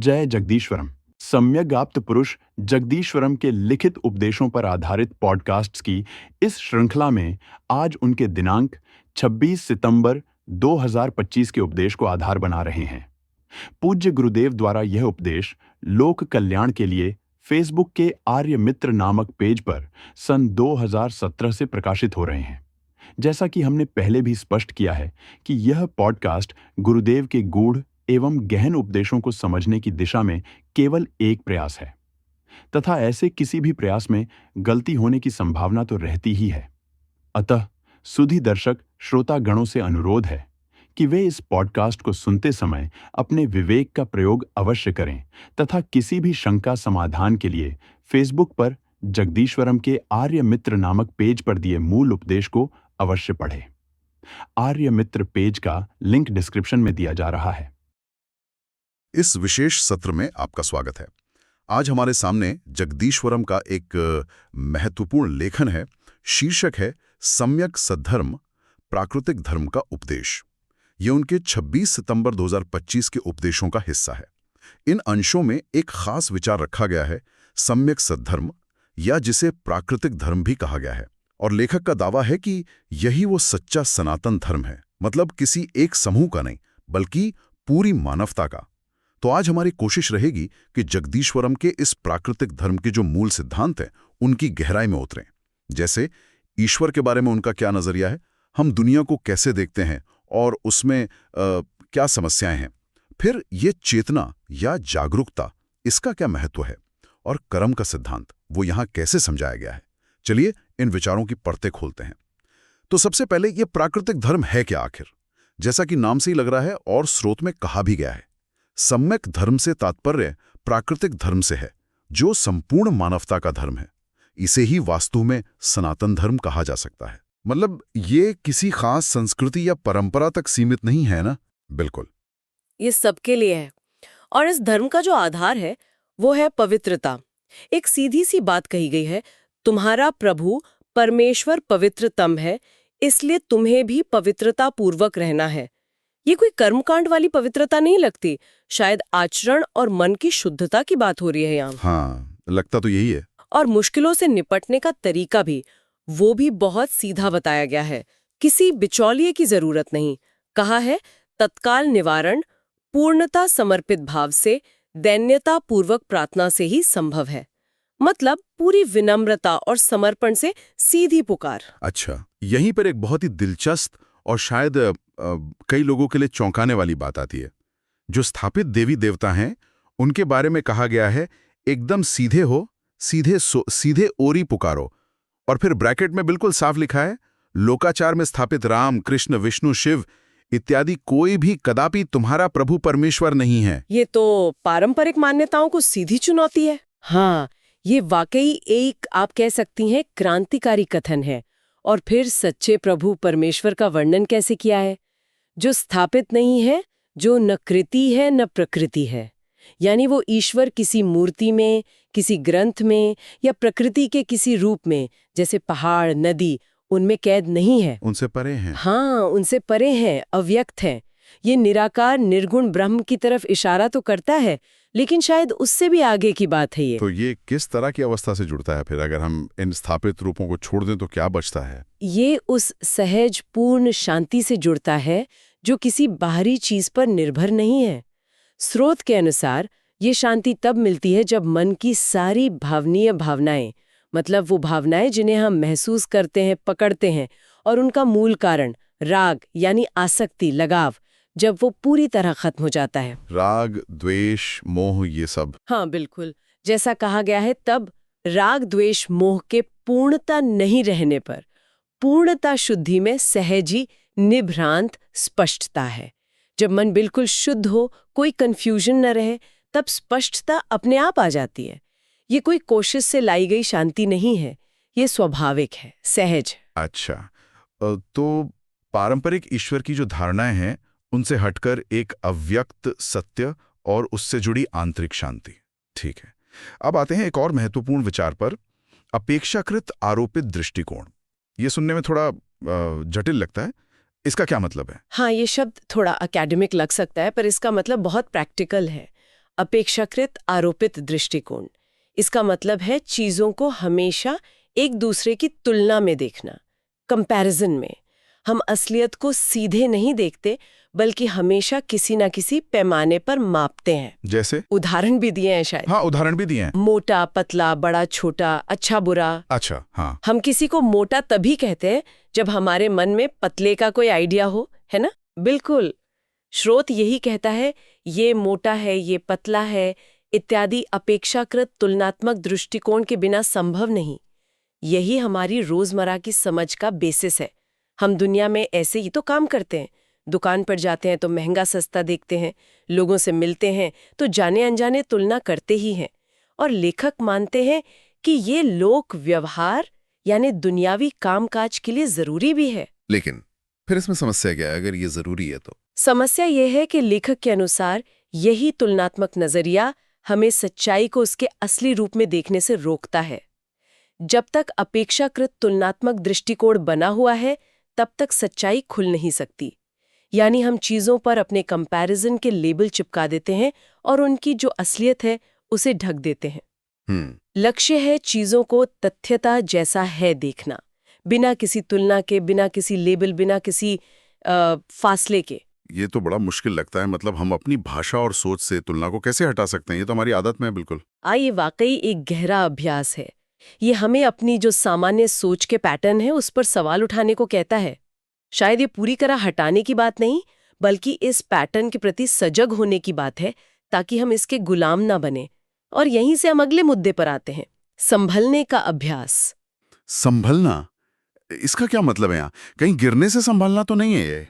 जय जगदीश्वरम। सम्यगाप्त पुरुष जगदीश्वरम के लिखित उपदेशों पर आधारित पॉडकास्ट्स की इस श्रृंखला में आज उनके दिनांक 26 सितंबर 2025 के उपदेश को आधार बना रहे हैं। पूज्य गुरुदेव द्वारा यह उपदेश लोक कल्याण के लिए फेसबुक के आर्य मित्र नामक पेज पर सन 2017 से प्रकाशित हो रहे हैं। जैसा कि हमने पहले भी स्पष्ट किया है कि यह पॉडकास्ट गुरुदेव के गूढ़ एवं गहन उपदेशों को समझने की दिशा में केवल एक प्रयास है तथा ऐसे किसी भी प्रयास में गलती होने की संभावना तो रहती ही है। अतः सुधी दर्शक श्रोतागणों से अनुरोध है कि वे इस पॉडकास्ट को सुनते समय अपने विवेक का प्रयोग अवश्य करें तथा किसी भी शंका समाधान के लिए फेसबुक पर जगदीश्वरम के आर्य मित्र नामक पेज पर दिए मूल उपदेश को अवश्य पढ़ें। आर्य मित्र पेज का लिंक डिस्क्रिप्शन में दिया जा रहा है। इस विशेष सत्र में आपका स्वागत है। आज हमारे सामने जगदीश्वरम का एक महत्वपूर्ण लेखन है। शीर्षक है सम्यक सद्धर्म, प्राकृतिक धर्म का उपदेश। ये उनके 26 सितंबर 2025 के उपदेशों का हिस्सा है। इन अंशों में एक खास विचार रखा गया है, सम्यक सद्धर्म, या जिसे प्राकृतिक धर्म भी कहा गया है। और लेखक का दावा है कि यही वो सच्चा सनातन धर्म है, मतलब किसी एक समूह का नहीं, बल्कि पूरी मानवता का। तो आज हमारी कोशिश रहेगी कि जगदीश्वरम के इस प्राकृतिक धर्म के जो मूल सिद्धांत हैं, उनकी गहराई में उतरें। जैसे ईश्वर के बारे में उनका क्या नजरिया है, हम दुनिया को कैसे देखते हैं और उसमें क्या समस्याएं हैं, फिर ये चेतना या जागरूकता, इसका क्या महत्व है, और कर्म का सिद्धांत वो यहाँ कैसे समझाया गया है। चलिए इन विचारों की परतें खोलते हैं। तो सबसे पहले ये प्राकृतिक धर्म है क्या आखिर? जैसा कि नाम से ही लग रहा है और स्रोत में कहा भी गया है, सम्यक धर्म से तात्पर्य प्राकृतिक धर्म से है, जो संपूर्ण मानवता का धर्म है। इसे ही वास्तु में सनातन धर्म कहा जा सकता है। मतलब ये किसी खास संस्कृति या परंपरा तक सीमित नहीं है ना? बिल्कुल, ये सबके लिए है। और इस धर्म का जो आधार है वो है पवित्रता। एक सीधी सी बात कही गई है, तुम्हारा प्रभु परमेश्वर पवित्रतम है, इसलिए तुम्हें भी पवित्रता पूर्वक रहना है। ये कोई कर्मकांड वाली पवित्रता नहीं लगती, शायद आचरण और मन की शुद्धता की बात हो रही है यहाँ। हाँ, लगता तो यही है। और मुश्किलों से निपटने का तरीका भी, वो भी बहुत सीधा बताया गया है। किसी बिचौलिए की जरूरत नहीं। कहा है तत्काल निवारण पूर्णता समर्पित भाव से, दैन्यता पूर्वक प्रार्थना से ही संभव है। मतलब पूरी विनम्रता और समर्पण से सीधी पुकार। अच्छा, यहीं पर एक बहुत ही दिलचस्प और शायद कई लोगों के लिए चौंकाने वाली बात आती है। जो स्थापित देवी देवता हैं, उनके बारे में कहा गया है एकदम सीधे हो, सीधे ओरी पुकारो। और फिर ब्रैकेट में बिल्कुल साफ लिखा है, लोकाचार में स्थापित राम, कृष्ण, विष्णु, शिव इत्यादि कोई भी कदापि तुम्हारा प्रभु परमेश्वर नहीं है। ये तो पारंपरिक मान्यताओं को सीधी चुनौती है। हाँ, ये वाकई एक, आप कह सकती हैं, क्रांतिकारी कथन है। और फिर सच्चे प्रभु परमेश्वर का वर्णन कैसे किया है? जो स्थापित नहीं है, जो न कृति है न प्रकृति है। यानी वो ईश्वर किसी मूर्ति में, किसी ग्रंथ में या प्रकृति के किसी रूप में, जैसे पहाड़, नदी, उनमें कैद नहीं है। उनसे परे हैं। हाँ, उनसे परे हैं, अव्यक्त हैं। ये निराकार निर्गुण ब्रह्म की तरफ इशारा तो करता है, लेकिन शायद उससे भी आगे की बात है ये। तो ये किस तरह की अवस्था से जुड़ता है फिर? अगर हम इन स्थापित रूपों को छोड़ दें तो क्या बचता है? ये उस सहज पूर्ण शांति से जुड़ता है जो किसी बाहरी चीज पर निर्भर नहीं है। स्रोत के अनुसार ये शांति तब मिलती है जब मन की सारी भावनीय भावनाएं, मतलब वो भावनाएं जिन्हें हम महसूस करते हैं, पकड़ते हैं, और उनका मूल कारण राग यानी आसक्ति, लगाव, जब वो पूरी तरह खत्म हो जाता है। राग, द्वेष, मोह, ये सब। हाँ बिल्कुल, जैसा कहा गया है, तब राग, द्वेष, मोह के पूर्णता नहीं रहने पर पूर्णता शुद्धि में सहजी निभ्रांत स्पष्टता है। जब मन बिल्कुल शुद्ध हो, कोई कंफ्यूजन न रहे, तब स्पष्टता अपने आप आ जाती है। ये कोई कोशिश से लाई गई शांति नहीं है, ये स्वाभाविक है, सहज। अच्छा, तो पारंपरिक ईश्वर की जो धारणाएं हैं, उनसे हटकर एक अव्यक्त सत्य और उससे जुड़ी आंतरिक शांति। ठीक है, अब आते हैं एक और महत्वपूर्ण विचार पर, अपेक्षाकृत आरोपित दृष्टिकोण। ये सुनने में थोड़ा जटिल लगता है, इसका क्या मतलब है? हाँ, ये शब्द थोड़ा एकेडमिक लग सकता है, पर इसका मतलब बहुत प्रैक्टिकल है। अपेक्षाकृत आरोपित दृष्टिकोण। इसका मतलब है चीजों को हमेशा एक दूसरे की तुलना में देखना, कंपैरिजन में। हम असलियत को सीधे नहीं देखते, बल्कि हमेशा किसी न किसी पैमाने पर मापते हैं। जैसे? उदाहरण भी दिए हैं शायद। हाँ, उदाहरण भी दिए हैं। मोटा पतला, बड़ा छोटा, अच्छा बुरा। अच्छा, हाँ। हम किसी को मोटा तभी कहते हैं जब हमारे मन में पतले का कोई आइडिया हो, है ना? बिल्कुल। स्रोत यही कहता है, ये मोटा है, ये पतला है इत्यादि अपेक्षाकृत तुलनात्मक दृष्टिकोण के बिना संभव नहीं। यही हमारी रोजमर्रा की समझ का बेसिस है। हम दुनिया में ऐसे ही तो काम करते हैं। दुकान पर जाते हैं तो महंगा सस्ता देखते हैं, लोगों से मिलते हैं तो जाने अनजाने तुलना करते ही हैं। और लेखक मानते हैं कि ये लोक व्यवहार यानी दुनियावी कामकाज के लिए जरूरी भी है। लेकिन फिर इसमें समस्या क्या है अगर ये जरूरी है तो? समस्या ये है कि लेखक के अनुसार यही तुलनात्मक नजरिया हमें सच्चाई को उसके असली रूप में देखने से रोकता है। जब तक अपेक्षाकृत तुलनात्मक दृष्टिकोण बना हुआ है, तब तक सच्चाई खुल नहीं सकती। यानी हम चीजों पर अपने कंपैरिजन के लेबल चिपका देते हैं और उनकी जो असलियत है उसे ढक देते हैं। लक्ष्य है चीजों को तथ्यता जैसा है देखना, बिना किसी तुलना के, बिना किसी लेबल, बिना किसी फासले के। ये तो बड़ा मुश्किल लगता है। मतलब हम अपनी भाषा और सोच से तुलना को कैसे हटा सकते हैं? ये तो हमारी आदत में है बिल्कुल। ये वाकई एक गहरा अभ्यास है। ये हमें अपनी जो सामान्य सोच के पैटर्न है उस पर सवाल उठाने को कहता है। शायद ये पूरी तरह हटाने की बात नहीं, बल्कि इस पैटर्न के प्रति सजग होने की बात है, ताकि हम इसके गुलाम ना बने। और यहीं से हम अगले मुद्दे पर आते हैं, संभलने का अभ्यास। संभलना, इसका क्या मतलब है? यहाँ कहीं गिरने से संभलना तो नहीं है ये?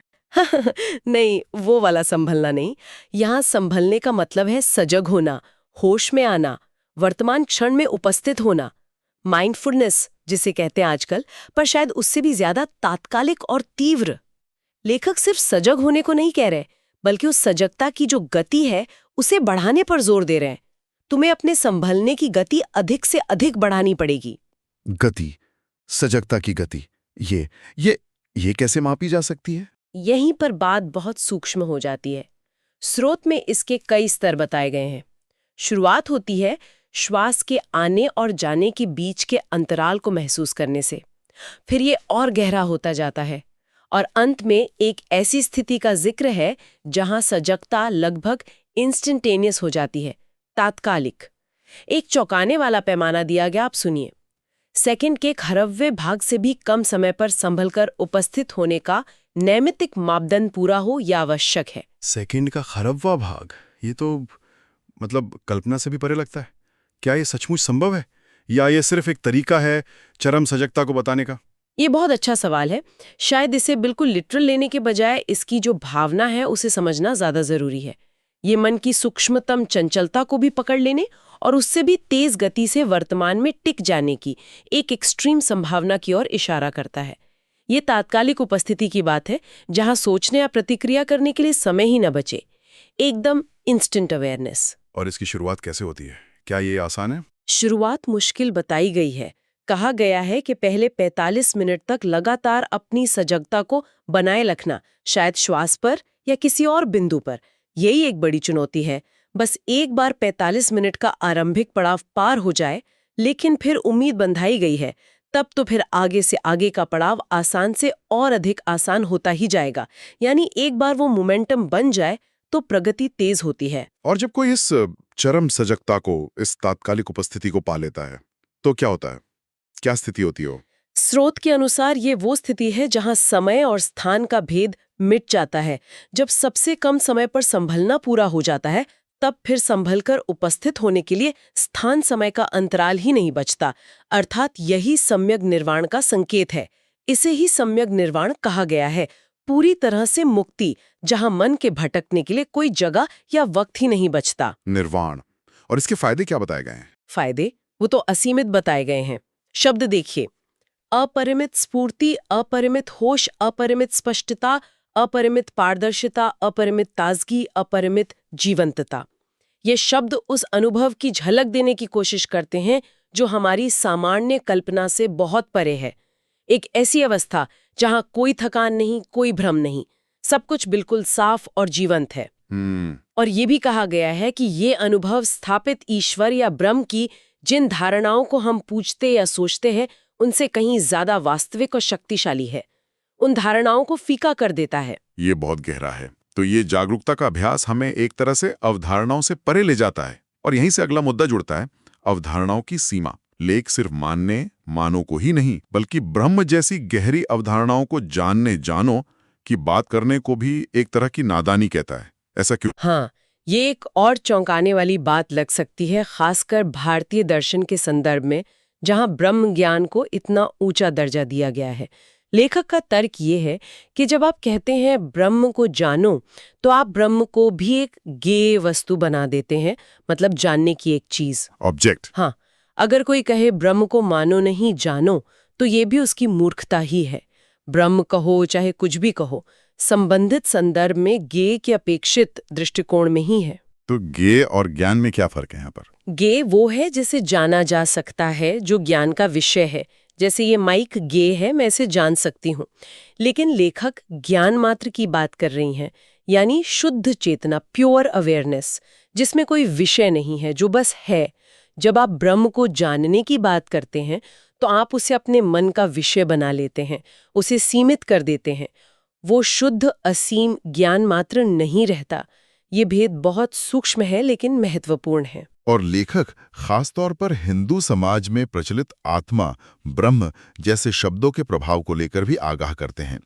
नहीं, वो वाला संभलना नहीं। यहाँ संभलने का मतलब है सजग होना, होश में आना, वर्तमान क्षण में उपस्थित होना, माइंडफुलनेस जिसे कहते हैं आजकल, पर शायद उससे भी ज्यादा तात्कालिक और तीव्र। लेखक सिर्फ सजग होने को नहीं कह रहे, बल्कि उस सजगता की जो गति है उसे बढ़ाने पर जोर दे रहे हैं। तुम्हें अपने संभलने की गति अधिक से अधिक बढ़ानी पड़ेगी। गति, सजगता की गति, ये कैसे मापी जा सकती है? यहीं पर बात बहुत सूक्ष्म हो जाती है। स्रोत में इसके कई स्तर बताए गए हैं। शुरुआत होती है श्वास के आने और जाने के बीच के अंतराल को महसूस करने से। फिर ये और गहरा होता जाता है और अंत में एक ऐसी स्थिति का जिक्र है जहां सजगता लगभग इंस्टेंटेनियस हो जाती है, तात्कालिक। एक चौंकाने वाला पैमाना दिया गया, आप सुनिए। सेकंड के 1/10वें भाग से भी कम समय पर संभलकर उपस्थित होने का नैमित्तिक मापदंड पूरा हो या आवश्यक है। सेकंड का 1/10वां भाग, ये तो मतलब कल्पना से भी परे लगता है। क्या ये सचमुच संभव है या ये सिर्फ एक तरीका है चरम सजगता को बताने का? ये बहुत अच्छा सवाल है। शायद इसे बिल्कुल लिटरल लेने के बजाय इसकी जो भावना है उसे समझना ज्यादा जरूरी है। ये मन की सूक्ष्मतम चंचलता को भी पकड़ लेने और उससे भी तेज गति से वर्तमान में टिक जाने की एक एक्सट्रीम संभावना की ओर इशारा करता है। ये तात्कालिक उपस्थिति की बात है, जहां सोचने या प्रतिक्रिया करने के लिए समय ही न बचे, एकदम इंस्टेंट अवेयरनेस। और इसकी शुरुआत कैसे होती है? क्या ये आसान है? शुरुआत मुश्किल बताई गई है। कहा गया है कि पहले 45 मिनट तक लगातार अपनी सजगता को बनाए रखना, शायद श्वास पर या किसी और बिंदु पर, यही एक बड़ी चुनौती है। बस एक बार 45 मिनट का आरंभिक पड़ाव पार हो जाए, लेकिन फिर उम्मीद बंधाई गई है, तब तो फिर आगे से आगे का पड़ाव आसान से और अधिक आसान होता ही जाएगा। यानी एक बार वो मोमेंटम बन जाए तो प्रगति तेज होती है। और जब कोई इस चरम सजगता को, इस तात्कालिक उपस्थिति को पा लेता है, तो क्या होता है? क्या स्थिति होती हो? स्रोत के अनुसार ये वो स्थिति है जहां समय और स्थान का भेद मिट जाता है। जब सबसे कम समय पर संभलना पूरा हो जाता है, तब फिर संभलकर उपस्थित होने के लिए स्थान समय का अंतराल ही नहीं बचता। अर्थात यही सम्यक निर्वाण का संकेत है। इसे ही सम्यक निर्वाण कहा गया है, पूरी तरह से मुक्ति, जहां मन के भटकने के लिए कोई जगह या वक्त ही नहीं बचता। निर्वाण। और इसके फायदे क्या बताए गए हैं? फायदे वो तो असीमित बताए गए हैं। शब्द देखिए, अपरिमित स्फूर्ति, अपरिमित होश, अपरिमित स्पष्टता, अपरिमित पारदर्शिता, अपरिमित ताजगी, अपरिमित जीवंतता। ये शब्द उस अनुभव की झलक देने की कोशिश करते हैं जो हमारी सामान्य कल्पना से बहुत परे है। एक ऐसी अवस्था जहां कोई थकान नहीं, कोई भ्रम नहीं, सब कुछ बिल्कुल साफ और जीवंत है। और ये भी कहा गया है कि ये अनुभव स्थापित ईश्वर या ब्रह्म की जिन धारणाओं को हम पूछते या सोचते हैं उनसे कहीं ज्यादा वास्तविक और शक्तिशाली है, उन धारणाओं को फीका कर देता है। ये बहुत गहरा है। तो ये जागरूकता का अभ्यास हमें एक तरह से अवधारणाओं से परे ले जाता है, और यहीं से अगला मुद्दा जुड़ता है, अवधारणाओं की सीमा। लेख सिर्फ मानो को ही नहीं, बल्कि ब्रह्म जैसी गहरी अवधारणाओं को जानो की बात करने को भी एक तरह की नादानी कहता है। ऐसा क्यों? हाँ, ये एक और चौंकाने वाली बात लग सकती है, खासकर भारतीय दर्शन के संदर्भ में, जहां ब्रह्म ज्ञान को इतना ऊंचा दर्जा दिया गया है। लेखक का तर्क ये है कि जब आप कहते हैं ब्रह्म को जानो, तो आप ब्रह्म को भी एक गेय वस्तु बना देते हैं, मतलब जानने की एक चीज, ऑब्जेक्ट। हाँ, अगर कोई कहे ब्रह्म को मानो नहीं जानो, तो ये भी उसकी मूर्खता ही है। ब्रह्म कहो चाहे कुछ भी कहो, संबंधित संदर्भ में गेय के अपेक्षित दृष्टिकोण में ही है। तो गेय और ज्ञान में क्या फर्क है यहाँ पर? गेय वो है जिसे जाना जा सकता है, जो ज्ञान का विषय है। जैसे ये माइक गेय है, मैं इसे जान सकती हूँ। लेकिन लेखक ज्ञान मात्र की बात कर रही हैं, यानी शुद्ध चेतना, प्योर अवेयरनेस, जिसमें कोई विषय नहीं है, जो बस है। जब आप ब्रह्म को जानने की बात करते हैं, तो आप उसे अपने मन का विषय बना लेते हैं, उसे सीमित कर देते हैं। वो शुद्ध असीम ज्ञान मात्र नहीं रहता। ये भेद बहुत सूक्ष्म है, लेकिन महत्वपूर्ण है। और लेखक खासतौर पर हिंदू समाज में प्रचलित आत्मा, ब्रह्म जैसे शब्दों के प्रभाव को लेकर भी आगाह करते हैं।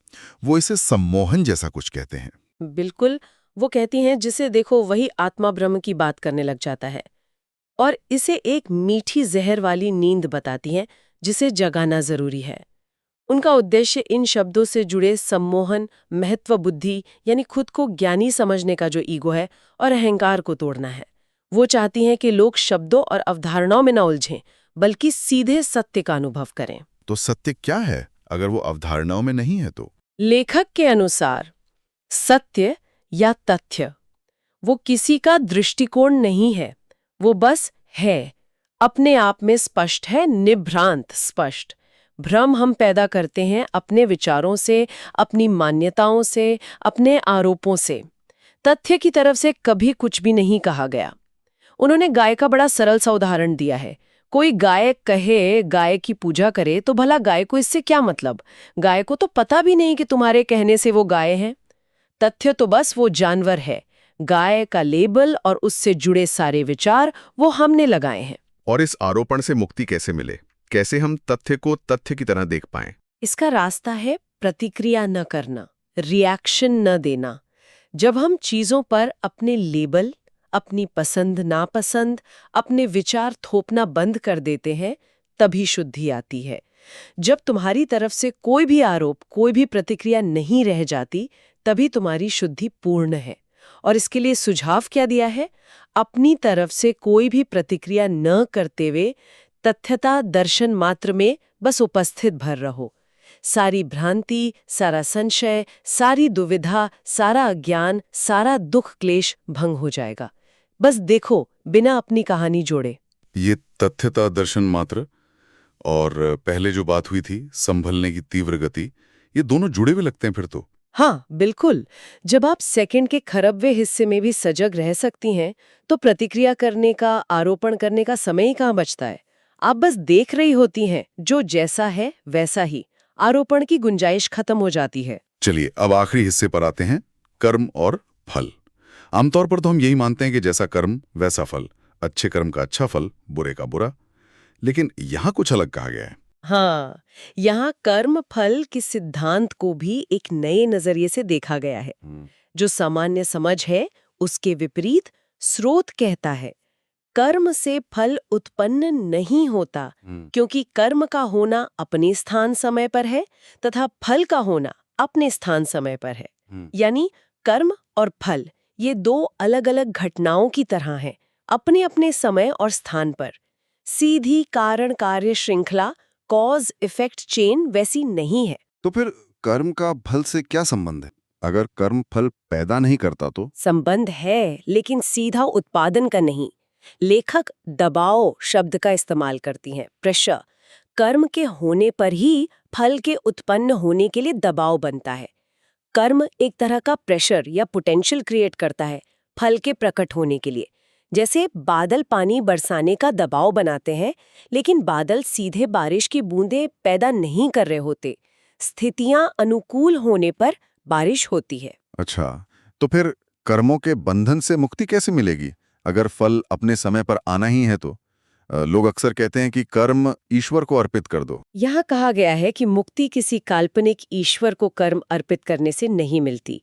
वो इसे सम्मोहन जैसा कुछ कहते हैं। बिल्कुल, वो कहती हैं जिसे देखो वही आत्मा ब्रह्म की बात करने लग जाता है, और इसे एक मीठी जहर वाली नींद बताती हैं, जिसे जगाना जरूरी है। उनका उद्देश्य इन शब्दों से जुड़े सम्मोहन, महत्व बुद्धि, यानी खुद को ज्ञानी समझने का जो ईगो है, और अहंकार को तोड़ना है। वो चाहती हैं कि लोग शब्दों और अवधारणाओं में न उलझें, बल्कि सीधे सत्य का अनुभव करें। तो सत्य क्या है अगर वो अवधारणाओं में नहीं है तो? लेखक के अनुसार सत्य या तथ्य वो किसी का दृष्टिकोण नहीं है, वो बस है, अपने आप में स्पष्ट है, निभ्रांत स्पष्ट। भ्रम हम पैदा करते हैं अपने विचारों से, अपनी मान्यताओं से, अपने आरोपों से। तथ्य की तरफ से कभी कुछ भी नहीं कहा गया। उन्होंने गाय का बड़ा सरल सा उदाहरण दिया है। कोई गाय कहे, गाय की पूजा करे, तो भला गाय को इससे क्या मतलब? गाय को तो पता भी नहीं कि तुम्हारे कहने से वो गाय है। तथ्य तो बस वो जानवर है। गाय का लेबल और उससे जुड़े सारे विचार वो हमने लगाए हैं। और इस आरोपण से मुक्ति कैसे मिले? कैसे हम तथ्य को तथ्य की तरह देख पाएं? इसका रास्ता है प्रतिक्रिया न करना, रिएक्शन न देना। जब हम चीजों पर अपने लेबल, अपनी पसंद नापसंद, अपने विचार थोपना बंद कर देते हैं, तभी शुद्धि आती है। जब तुम्हारी तरफ से कोई भी आरोप, कोई भी प्रतिक्रिया नहीं रह जाती, तभी तुम्हारी शुद्धि पूर्ण है। और इसके लिए सुझाव क्या दिया है? अपनी तरफ से कोई भी प्रतिक्रिया न करते हुए तथ्यता दर्शन मात्र में बस उपस्थित भर रहो। सारी भ्रांति, सारा संशय, सारी दुविधा, सारा अज्ञान, सारा दुख क्लेश भंग हो जाएगा। बस देखो, बिना अपनी कहानी जोड़े। ये तथ्यता दर्शन मात्र और पहले जो बात हुई थी संभलने की तीव्र गति, ये दोनों जुड़े हुए लगते हैं फिर तो। हाँ, बिल्कुल। जब आप सेकंड के खरबवें हिस्से में भी सजग रह सकती हैं, तो प्रतिक्रिया करने का, आरोपण करने का समय ही कहाँ बचता है। आप बस देख रही होती हैं, जो जैसा है वैसा ही। आरोपण की गुंजाइश खत्म हो जाती है। चलिए अब आखिरी हिस्से पर आते हैं, कर्म और फल। आमतौर पर तो हम यही मानते हैं कि जैसा कर्म वैसा फल, अच्छे कर्म का अच्छा फल, बुरे का बुरा। लेकिन यहाँ कुछ अलग कहा गया है। हाँ, यहाँ कर्म फल के सिद्धांत को भी एक नए नजरिए से देखा गया है। जो सामान्य समझ है, उसके विपरीत स्रोत कहता है कर्म से फल उत्पन्न नहीं होता, क्योंकि कर्म का होना अपने स्थान समय पर है तथा फल का होना अपने स्थान समय पर है। यानी कर्म और फल ये दो अलग-अलग घटनाओं की तरह हैं, अपने अपने समय और स्थान पर। सीधी कारण कार्य श्रृंखला, कॉज इफेक्ट चेन वैसी नहीं है। तो फिर कर्म का फल से क्या संबंध है? अगर कर्म फल पैदा नहीं करता तो? संबंध है, लेकिन सीधा उत्पादन का नहीं। लेखक दबाव शब्द का इस्तेमाल करती हैं, प्रेशर। कर्म के होने पर ही फल के उत्पन्न होने के लिए दबाव बनता है। कर्म एक तरह का प्रेशर या पोटेंशियल क्रिएट करता है, फल के प्रकट होने के लिए। जैसे बादल पानी बरसाने का दबाव बनाते हैं, लेकिन बादल सीधे बारिश की बूंदें पैदा नहीं कर रहे होते। स्थितियां अनुकूल होने पर बारिश होती है। अच्छा, तो फिर कर्मों के बंधन से मुक्ति कैसे मिलेगी? अगर फल अपने समय पर आना ही है तो लोग अक्सर कहते हैं कि कर्म ईश्वर को अर्पित कर दो। यहाँ कहा गया है कि मुक्ति किसी काल्पनिक ईश्वर को कर्म अर्पित करने से नहीं मिलती।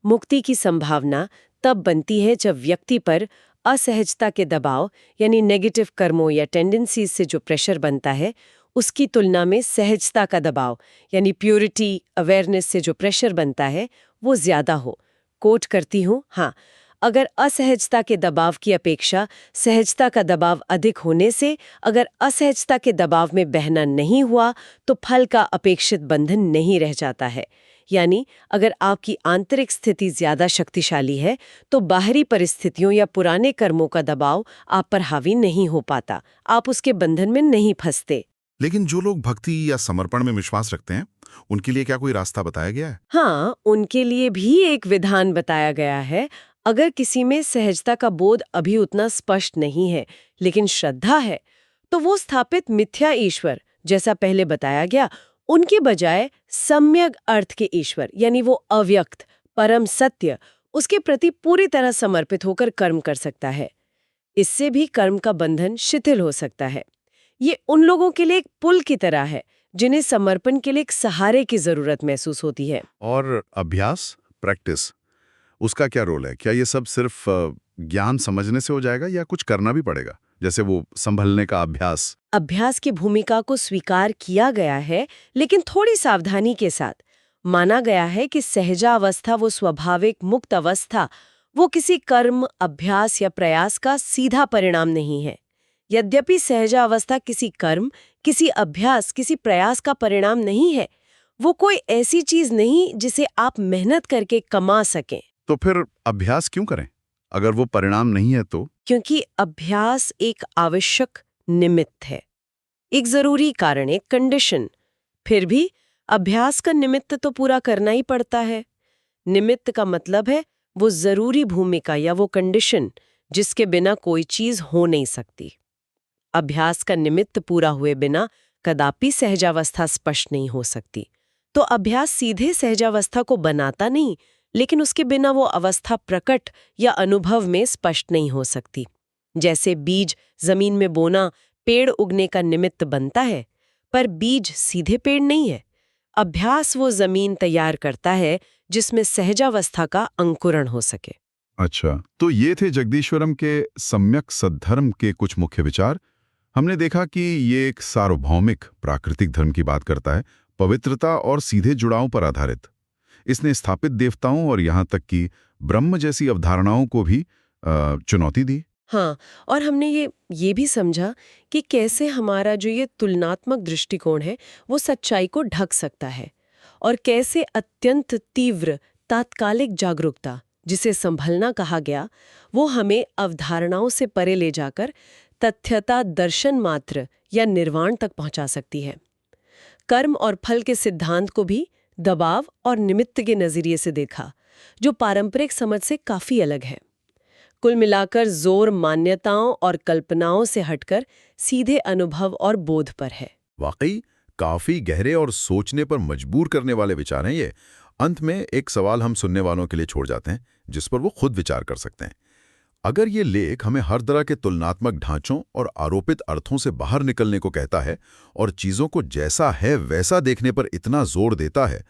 मुक्ति की संभावना तब बनती है जब व्यक्ति पर असहजता के दबाव यानी नेगेटिव कर्मों या टेंडेंसीज से जो प्रेशर बनता है, उसकी तुलना में सहजता का दबाव यानी प्योरिटी अवेयरनेस से जो प्रेशर बनता है वो ज्यादा हो। कोट करती हूँ, हाँ, अगर असहजता के दबाव की अपेक्षा सहजता का दबाव अधिक होने से अगर असहजता के दबाव में बहना नहीं हुआ तो फल का अपेक्षित बंधन नहीं रह जाता है। यानी अगर आपकी आंतरिक स्थिति ज्यादा शक्तिशाली है तो बाहरी परिस्थितियों या पुराने कर्मों का दबाव आप पर हावी नहीं हो पाता, आप उसके बंधन में नहीं फंसते। लेकिन जो लोग भक्ति या समर्पण में विश्वास रखते हैं, उनके लिए क्या कोई रास्ता बताया गया है? हाँ, उनके लिए भी एक विधान बताया गया है। अगर किसी में सहजता का बोध अभी उतना स्पष्ट नहीं है लेकिन श्रद्धा है, तो वो स्थापित मिथ्या ईश्वर जैसा पहले बताया गया उनके बजाय सम्यक अर्थ के ईश्वर यानी वो अव्यक्त परम सत्य उसके प्रति पूरी तरह समर्पित होकर कर्म कर सकता है। इससे भी कर्म का बंधन शिथिल हो सकता है। ये उन लोगों के लिए एक पुल की तरह है जिन्हें समर्पण के लिए एक सहारे की जरूरत महसूस होती है। और अभ्यास, प्रैक्टिस, उसका क्या रोल है? क्या ये सब सिर्फ ज्ञान समझने से हो जाएगा या कुछ करना भी पड़ेगा, जैसे वो संभलने का अभ्यास? अभ्यास की भूमिका को स्वीकार किया गया है, लेकिन थोड़ी सावधानी के साथ। माना गया है कि सहजावस्था वो स्वाभाविक मुक्त अवस्था, वो किसी कर्म, अभ्यास या प्रयास का सीधा परिणाम नहीं है। यद्यपि सहजावस्था किसी कर्म, किसी अभ्यास, किसी प्रयास का परिणाम नहीं है, वो कोई ऐसी चीज नहीं जिसे आप मेहनत करके कमा सकें। तो फिर अभ्यास क्यों करें अगर वो परिणाम नहीं है तो? क्योंकि अभ्यास एक आवश्यक निमित्त है, एक जरूरी कारण, एक कंडीशन। फिर भी अभ्यास का निमित्त तो पूरा करना ही पड़ता है। निमित्त का मतलब है वो जरूरी भूमिका या वो कंडीशन जिसके बिना कोई चीज हो नहीं सकती। अभ्यास का निमित्त पूरा हुए बिना कदापि सहजावस्था स्पष्ट नहीं हो सकती। तो अभ्यास सीधे सहजावस्था को बनाता नहीं, लेकिन उसके बिना वो अवस्था प्रकट या अनुभव में स्पष्ट नहीं हो सकती। जैसे बीज जमीन में बोना पेड़ उगने का निमित्त बनता है, पर बीज सीधे पेड़ नहीं है। अभ्यास वो जमीन तैयार करता है जिसमें सहजावस्था का अंकुरण हो सके। अच्छा, तो ये थे जगदीश्वरम के सम्यक सद्धर्म के कुछ मुख्य विचार। हमने देखा कि ये एक सार्वभौमिक प्राकृतिक धर्म की बात करता है, पवित्रता और सीधे जुड़ाव पर आधारित। इसने स्थापित देवताओं और यहाँ तक कि ब्रह्म जैसी अवधारणाओं को भी चुनौती दी। हाँ, और हमने ये भी समझा कि कैसे हमारा जो ये तुलनात्मक दृष्टिकोण है वो सच्चाई को ढक सकता है, और कैसे अत्यंत तीव्र तात्कालिक जागरूकता, जिसे संभलना कहा गया, वो हमें अवधारणाओं से परे ले जाकर तथ्यता दर्शन मात्र या निर्वाण तक पहुंचा सकती है। कर्म और फल के सिद्धांत को भी दबाव और निमित्त के नजरिए से देखा, जो पारंपरिक समझ से काफी अलग है। कुल मिलाकर जोर मान्यताओं और कल्पनाओं से हटकर सीधे अनुभव और बोध पर है। वाकई काफी गहरे और सोचने पर मजबूर करने वाले विचार हैं ये। अंत में एक सवाल हम सुनने वालों के लिए छोड़ जाते हैं, जिस पर वो खुद विचार कर सकते हैं। अगर ये लेख हमें हर तरह के तुलनात्मक ढांचों और आरोपित अर्थों से बाहर निकलने को कहता है और चीजों को जैसा है वैसा देखने पर इतना जोर देता है,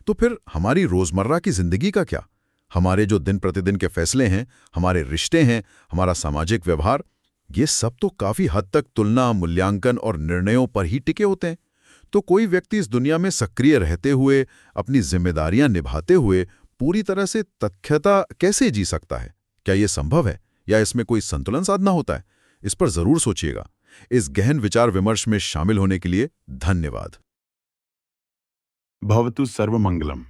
तो फिर हमारी रोजमर्रा की जिंदगी का क्या? हमारे जो दिन प्रतिदिन के फैसले हैं, हमारे रिश्ते हैं, हमारा सामाजिक व्यवहार, ये सब तो काफी हद तक तुलना, मूल्यांकन और निर्णयों पर ही टिके होते हैं। तो कोई व्यक्ति इस दुनिया में सक्रिय रहते हुए, अपनी जिम्मेदारियां निभाते हुए पूरी तरह से तथ्यता कैसे जी सकता है? क्या ये संभव है या इसमें कोई संतुलन साधना होता है? इस पर जरूर सोचिएगा। इस गहन विचार विमर्श में शामिल होने के लिए धन्यवाद। भवतु सर्वमंगलम।